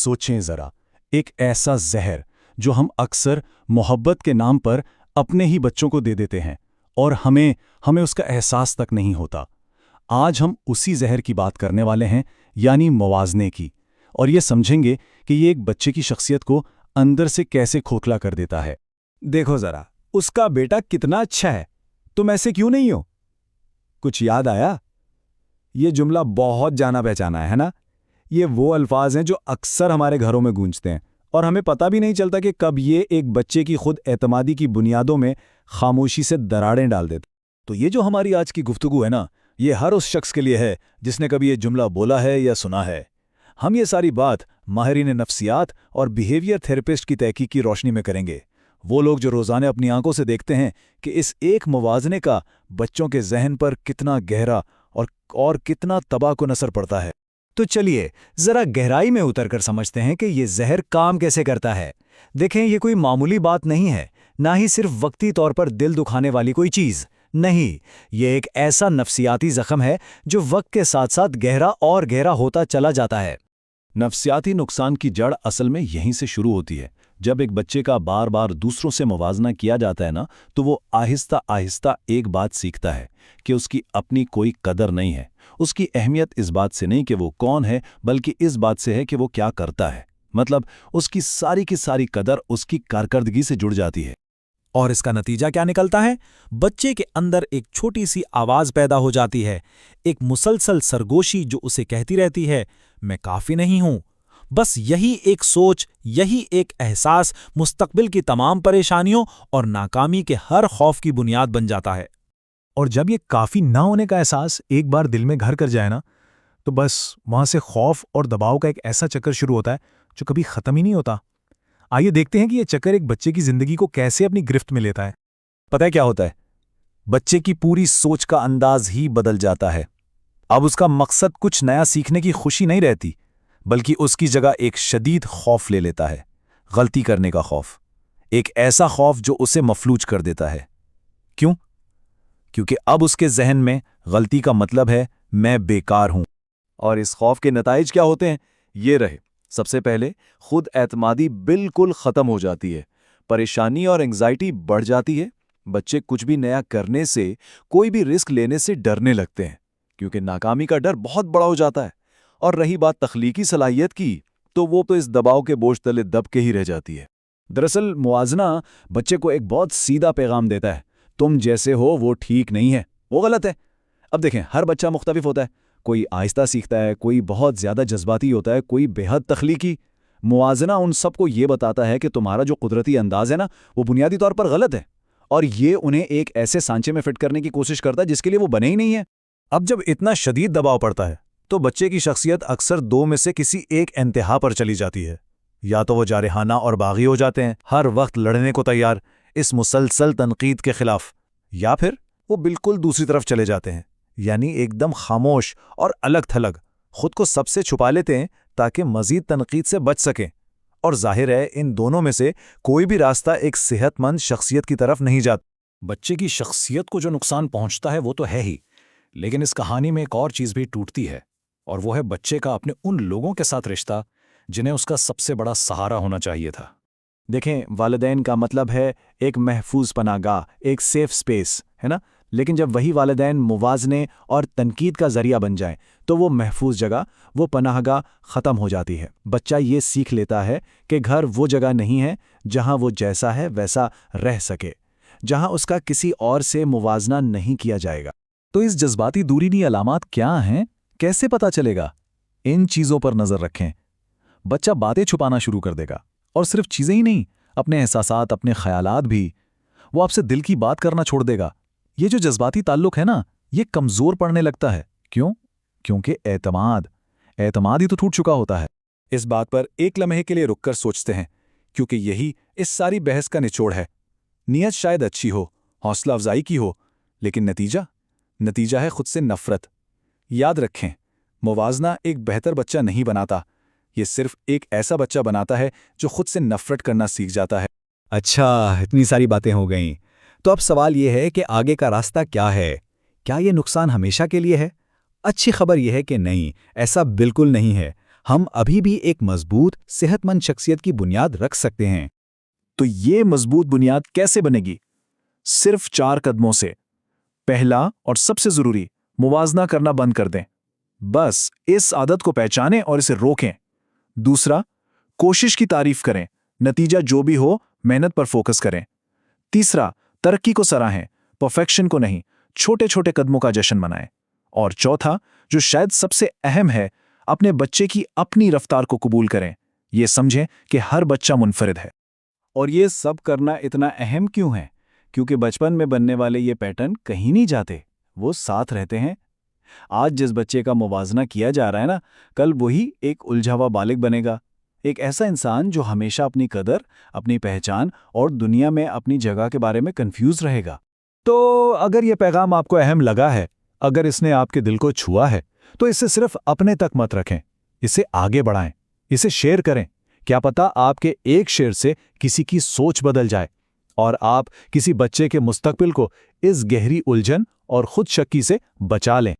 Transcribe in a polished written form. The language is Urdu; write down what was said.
سوچیں ذرا، ایک ایسا زہر جو ہم اکثر محبت کے نام پر اپنے ہی بچوں کو دے دیتے ہیں اور ہمیں اس کا احساس تک نہیں ہوتا۔ آج ہم اسی زہر کی بات کرنے والے ہیں، یعنی موازنے کی، اور یہ سمجھیں گے کہ یہ ایک بچے کی شخصیت کو اندر سے کیسے کھوکھلا کر دیتا ہے۔ دیکھو ذرا، اس کا بیٹا کتنا اچھا ہے، تم ایسے کیوں نہیں ہو؟ کچھ یاد آیا؟ یہ جملہ بہت جانا پہچانا ہے نا؟ یہ وہ الفاظ ہیں جو اکثر ہمارے گھروں میں گونجتے ہیں، اور ہمیں پتہ بھی نہیں چلتا کہ کب یہ ایک بچے کی خود اعتمادی کی بنیادوں میں خاموشی سے دراڑیں ڈال دیتے۔ تو یہ جو ہماری آج کی گفتگو ہے نا، یہ ہر اس شخص کے لیے ہے جس نے کبھی یہ جملہ بولا ہے یا سنا ہے۔ ہم یہ ساری بات ماہرین نفسیات اور بیہیویئر تھراپسٹ کی تحقیق کی روشنی میں کریں گے، وہ لوگ جو روزانہ اپنی آنکھوں سے دیکھتے ہیں کہ اس ایک موازنے کا بچوں کے ذہن پر کتنا گہرا اور کتنا تباہ کن اثر پڑتا ہے۔ تو چلیے ذرا گہرائی میں اتر کر سمجھتے ہیں کہ یہ زہر کام کیسے کرتا ہے۔ دیکھیں، یہ کوئی معمولی بات نہیں ہے، نہ ہی صرف وقتی طور پر دل دکھانے والی کوئی چیز، نہیں، یہ ایک ایسا نفسیاتی زخم ہے جو وقت کے ساتھ ساتھ گہرا اور گہرا ہوتا چلا جاتا ہے۔ نفسیاتی نقصان کی جڑ اصل میں یہیں سے شروع ہوتی ہے۔ جب ایک بچے کا بار بار دوسروں سے موازنہ کیا جاتا ہے نا، تو وہ آہستہ آہستہ ایک بات سیکھتا ہے کہ اس کی اپنی کوئی قدر نہیں ہے۔ اس کی اہمیت اس بات سے نہیں کہ وہ کون ہے، بلکہ اس بات سے ہے کہ وہ کیا کرتا ہے۔ مطلب اس کی ساری قدر اس کی کارکردگی سے جڑ جاتی ہے۔ اور اس کا نتیجہ کیا نکلتا ہے؟ بچے کے اندر ایک چھوٹی سی آواز پیدا ہو جاتی ہے، ایک مسلسل سرگوشی جو اسے کہتی رہتی ہے، میں کافی نہیں ہوں۔ بس یہی ایک سوچ، یہی ایک احساس مستقبل کی تمام پریشانیوں اور ناکامی کے ہر خوف کی بنیاد بن جاتا ہے۔ اور جب یہ کافی نہ ہونے کا احساس ایک بار دل میں گھر کر جائے نا، تو بس وہاں سے خوف اور دباؤ کا ایک ایسا چکر شروع ہوتا ہے جو کبھی ختم ہی نہیں ہوتا۔ آئیے دیکھتے ہیں کہ یہ چکر ایک بچے کی زندگی کو کیسے اپنی گرفت میں لیتا ہے۔ پتہ ہے کیا ہوتا ہے؟ بچے کی پوری سوچ کا انداز ہی بدل جاتا ہے۔ اب اس کا مقصد کچھ نیا سیکھنے کی خوشی نہیں رہتی، بلکہ اس کی جگہ ایک شدید خوف لے لیتا ہے، غلطی کرنے کا خوف، ایک ایسا خوف جو اسے مفلوج کر دیتا ہے۔ کیوں؟ کیونکہ اب اس کے ذہن میں غلطی کا مطلب ہے میں بیکار ہوں۔ اور اس خوف کے نتائج کیا ہوتے ہیں؟ یہ رہے، سب سے پہلے خود اعتمادی بالکل ختم ہو جاتی ہے، پریشانی اور انگزائٹی بڑھ جاتی ہے۔ بچے کچھ بھی نیا کرنے سے، کوئی بھی رسک لینے سے ڈرنے لگتے ہیں، کیونکہ ناکامی کا ڈر بہت بڑا ہو جاتا ہے۔ اور رہی بات تخلیقی صلاحیت کی، تو وہ تو اس دباؤ کے بوجھ تلے دب کے ہی رہ جاتی ہے۔ دراصل موازنہ بچے کو ایک بہت سیدھا پیغام دیتا ہے، تم جیسے ہو وہ ٹھیک نہیں ہے، وہ غلط ہے۔ اب دیکھیں، ہر بچہ مختلف ہوتا ہے، کوئی آہستہ سیکھتا ہے، کوئی بہت زیادہ جذباتی ہوتا ہے، کوئی بے حد تخلیقی۔ موازنہ ان سب کو یہ بتاتا ہے کہ تمہارا جو قدرتی انداز ہے نا، وہ بنیادی طور پر غلط ہے، اور یہ انہیں ایک ایسے سانچے میں فٹ کرنے کی کوشش کرتا ہے جس کے لیے وہ بنے ہی نہیں ہے۔ اب جب اتنا شدید دباؤ پڑتا ہے تو بچے کی شخصیت اکثر دو میں سے کسی ایک انتہا پر چلی جاتی ہے۔ یا تو وہ جارحانہ اور باغی ہو جاتے ہیں، ہر وقت لڑنے کو تیار اس مسلسل تنقید کے خلاف، یا پھر وہ بالکل دوسری طرف چلے جاتے ہیں، یعنی ایک دم خاموش اور الگ تھلگ، خود کو سب سے چھپا لیتے ہیں تاکہ مزید تنقید سے بچ سکیں۔ اور ظاہر ہے ان دونوں میں سے کوئی بھی راستہ ایک صحت مند شخصیت کی طرف نہیں جاتا۔ بچے کی شخصیت کو جو نقصان پہنچتا ہے وہ تو ہے ہی، لیکن اس کہانی میں ایک اور چیز بھی ٹوٹتی ہے، اور وہ ہے بچے کا اپنے ان لوگوں کے ساتھ رشتہ جنہیں اس کا سب سے بڑا سہارا ہونا چاہیے تھا۔ دیکھیں، والدین کا مطلب ہے ایک محفوظ پناہ گاہ، ایک سیف سپیس، ہے نا؟ لیکن جب وہی والدین موازنے اور تنقید کا ذریعہ بن جائیں تو وہ محفوظ جگہ، وہ پناہ گاہ ختم ہو جاتی ہے۔ بچہ یہ سیکھ لیتا ہے کہ گھر وہ جگہ نہیں ہے جہاں وہ جیسا ہے ویسا رہ سکے، جہاں اس کا کسی اور سے موازنہ نہیں کیا جائے گا۔ تو اس جذباتی دوری کی علامات کیا ہیں؟ کیسے پتہ چلے گا؟ ان چیزوں پر نظر رکھیں۔ بچہ باتیں چھپانا شروع کر دے گا، اور صرف چیزیں ہی نہیں، اپنے احساسات، اپنے خیالات بھی۔ وہ آپ سے دل کی بات کرنا چھوڑ دے گا۔ یہ جو جذباتی تعلق ہے نا، یہ کمزور پڑنے لگتا ہے۔ کیوں؟ کیونکہ اعتماد ہی تو ٹوٹ چکا ہوتا ہے۔ اس بات پر ایک لمحے کے لیے رک کر سوچتے ہیں، کیونکہ یہی اس ساری بحث کا نچوڑ ہے۔ نیت شاید اچھی ہو، حوصلہ افزائی کی ہو، لیکن نتیجہ ہے خود سے نفرت۔ یاد رکھیں، موازنہ ایک بہتر بچہ نہیں بناتا، یہ صرف ایک ایسا بچہ بناتا ہے جو خود سے نفرت کرنا سیکھ جاتا ہے۔ اچھا، اتنی ساری باتیں ہو گئیں، تو اب سوال یہ ہے کہ آگے کا راستہ کیا ہے؟ کیا یہ نقصان ہمیشہ کے لیے ہے؟ اچھی خبر یہ ہے کہ نہیں، ایسا بالکل نہیں ہے۔ ہم ابھی بھی ایک مضبوط صحت مند شخصیت کی بنیاد رکھ سکتے ہیں۔ تو یہ مضبوط بنیاد کیسے بنے گی؟ صرف 4 قدموں سے۔ پہلا اور سب سے ضروری، موازنہ کرنا بند کر دیں۔ بس اس عادت کو پہچانیں اور اسے روکیں۔ دوسرا، کوشش کی تعریف کریں، نتیجہ جو بھی ہو محنت پر فوکس کریں۔ تیسرا، ترقی کو سراہیں، پرفیکشن کو نہیں، چھوٹے چھوٹے قدموں کا جشن منائیں۔ اور چوتھا، جو شاید سب سے اہم ہے، اپنے بچے کی اپنی رفتار کو قبول کریں۔ یہ سمجھیں کہ ہر بچہ منفرد ہے۔ اور یہ سب کرنا اتنا اہم کیوں ہے؟ کیونکہ بچپن میں بننے والے یہ پیٹرن کہیں نہیں جاتے، وہ ساتھ رہتے ہیں۔ آج جس بچے کا موازنہ کیا جا رہا ہے نا، کل وہی ایک الجھا ہوا بالغ بنے گا، ایک ایسا انسان جو ہمیشہ اپنی قدر، اپنی پہچان اور دنیا میں اپنی جگہ کے بارے میں کنفیوز رہے گا۔ تو اگر یہ پیغام آپ کو اہم لگا ہے، اگر اس نے آپ کے دل کو چھوا ہے، تو اسے صرف اپنے تک مت رکھیں، اسے آگے بڑھائیں، اسے شیئر کریں۔ کیا پتہ آپ کے ایک شیئر سے کسی کی سوچ بدل جائے اور آپ کسی بچے کے مستقبل کو اس گہری الجھن اور خود شکی سے بچا لیں۔